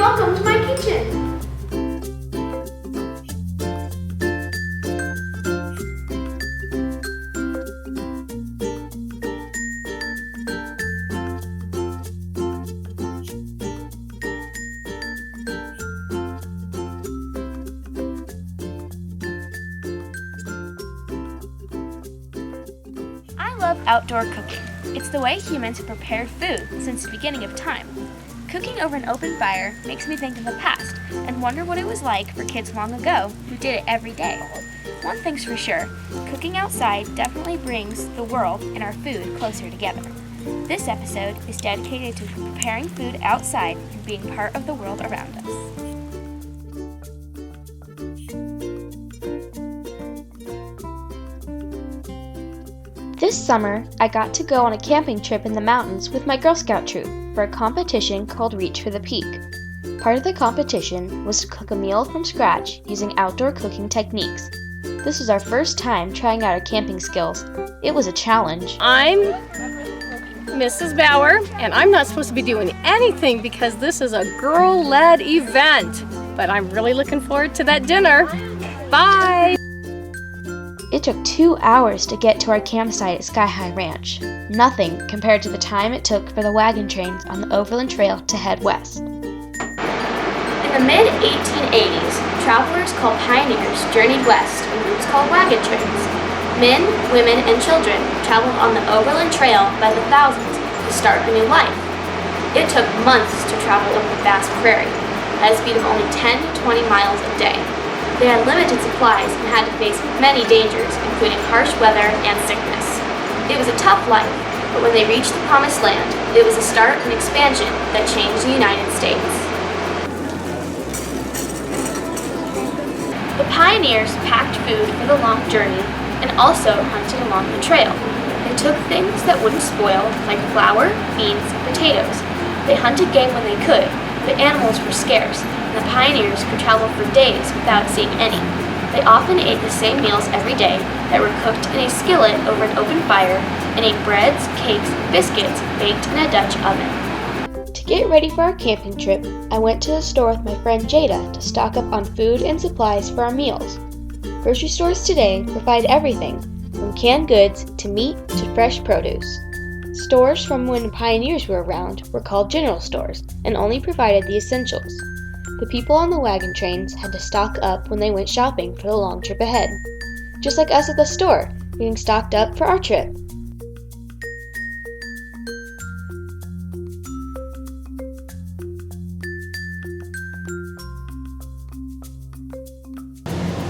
welcome to my kitchen. I love outdoor cooking. It's the way humans have prepared food since the beginning of time. Cooking over an open fire makes me think of the past and wonder what it was like for kids long ago who did it every day. One thing's for sure, cooking outside definitely brings the world and our food closer together. This episode is dedicated to preparing food outside and being part of the world around us. This summer, I got to go on a camping trip in the mountains with my Girl Scout troop for a competition called Reach for the Peak. Part of the competition was to cook a meal from scratch using outdoor cooking techniques. This was our first time trying out our camping skills. It was a challenge. I'm Mrs. Bauer, and I'm not supposed to be doing anything because this is a girl-led event. But I'm really looking forward to that dinner. Bye! It took 2 hours to get to our campsite at Sky High Ranch. Nothing compared to the time it took for the wagon trains on the Overland Trail to head west. In the mid-1880s, travelers called pioneers journeyed west in groups called wagon trains. Men, women, and children traveled on the Overland Trail by the thousands to start a new life. It took months to travel over the vast prairie, at a speed of only 10 to 20 miles a day. They had limited supplies and had to face many dangers, including harsh weather and sickness. It was a tough life, but when they reached the Promised Land, it was a start and expansion that changed the United States. The pioneers packed food for the long journey and also hunted along the trail. They took things that wouldn't spoil, like flour, beans, and potatoes. They hunted game when they could, but animals were scarce, and the pioneers could travel for days without seeing any. They often ate the same meals every day that were cooked in a skillet over an open fire and ate breads, cakes, and biscuits baked in a Dutch oven. To get ready for our camping trip, I went to the store with my friend Jada to stock up on food and supplies for our meals. Grocery stores today provide everything, from canned goods to meat to fresh produce. Stores from when pioneers were around were called general stores and only provided the essentials. The people on the wagon trains had to stock up when they went shopping for the long trip ahead. Just like us at the store, getting stocked up for our trip.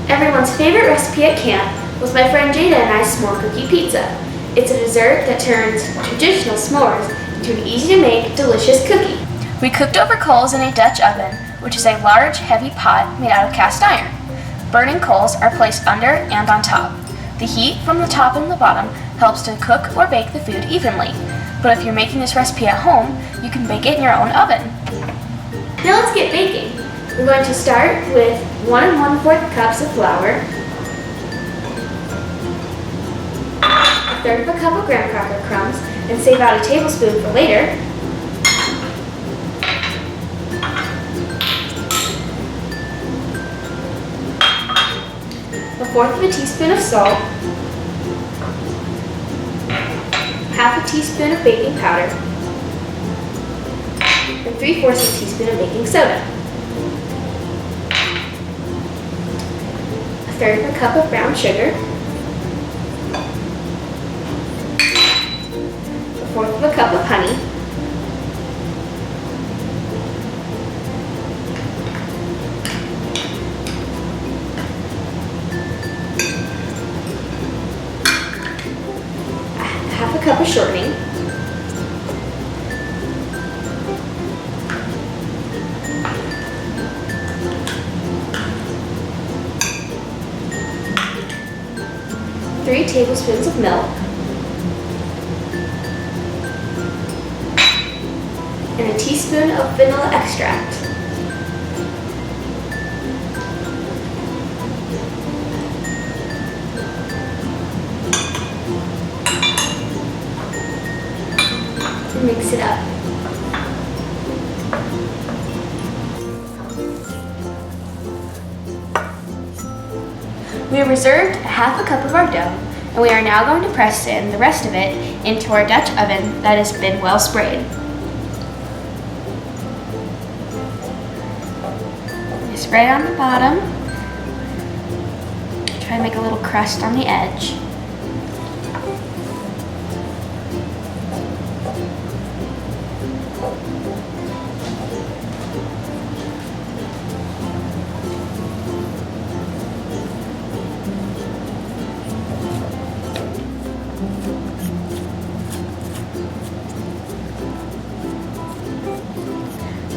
Everyone's favorite recipe at camp was my friend Jada and I's s'more cookie pizza. It's a dessert that turns traditional s'mores into an easy-to-make, delicious cookie. We cooked over coals in a Dutch oven, which is a large, heavy pot made out of cast iron. Burning coals are placed under and on top. The heat from the top and the bottom helps to cook or bake the food evenly. But if you're making this recipe at home, you can bake it in your own oven. Now let's get baking. We're going to start with 1 1/4 cups of flour, 1/3 of a cup of graham cracker crumbs, and save out a tablespoon for later. 1/4 of a teaspoon of salt, 1/2 a teaspoon of baking powder, and 3/4 of a teaspoon of baking soda. 1/3 of a cup of brown sugar, 1/4 of a cup of honey, 1/2 a cup of shortening, 3 tablespoons of milk, and a teaspoon of vanilla extract. And mix it up. We have reserved half a cup of our dough, and we are now going to press in the rest of it into our Dutch oven that has been well sprayed. We spray it on the bottom. Try to make a little crust on the edge.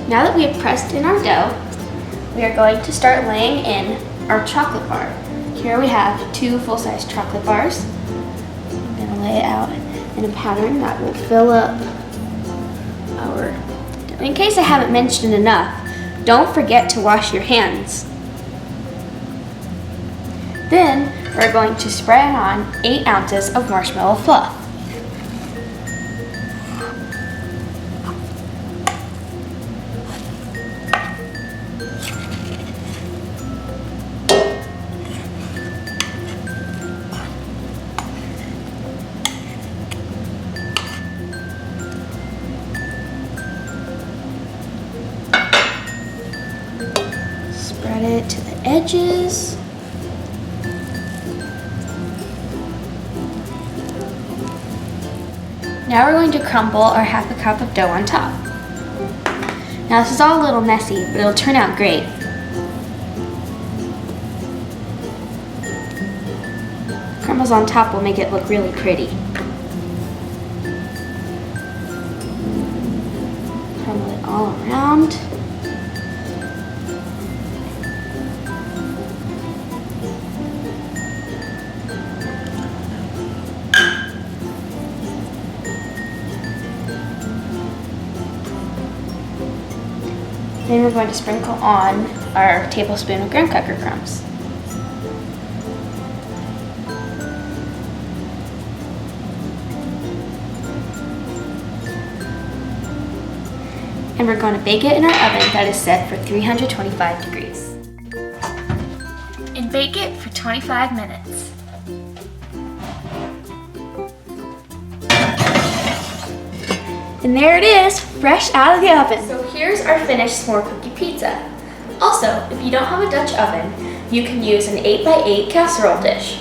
Now that we have pressed in our dough, we are going to start laying in our chocolate bar. Here we have 2 full-size chocolate bars. I'm going to lay it out in a pattern that will fill up our dough. In case I haven't mentioned enough, don't forget to wash your hands. Then we're going to spray on 8 ounces of marshmallow fluff. Spread it to the edges. Now we're going to crumble our half a cup of dough on top. Now this is all a little messy, but it'll turn out great. Crumbles on top will make it look really pretty. Crumble it all around. Then we're going to sprinkle on our tablespoon of graham cracker crumbs. And we're going to bake it in our oven that is set for 325 degrees. And bake it for 25 minutes. And there it is, fresh out of the oven. So here's our finished s'more cookie pizza. Also, if you don't have a Dutch oven, you can use an 8x8 casserole dish.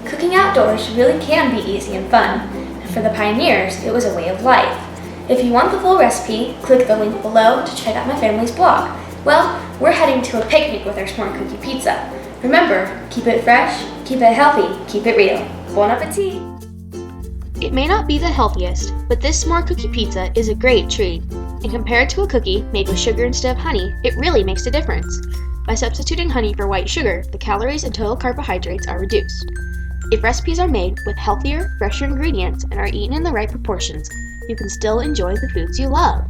Cooking outdoors really can be easy and fun. And for the pioneers, it was a way of life. If you want the full recipe, click the link below to check out my family's blog. Well, we're heading to a picnic with our s'more cookie pizza. Remember, keep it fresh, keep it healthy, keep it real. Bon appetit! It may not be the healthiest, but this s'more cookie pizza is a great treat. And compared to a cookie made with sugar instead of honey, it really makes a difference. By substituting honey for white sugar, the calories and total carbohydrates are reduced. If recipes are made with healthier, fresher ingredients and are eaten in the right proportions, you can still enjoy the foods you love.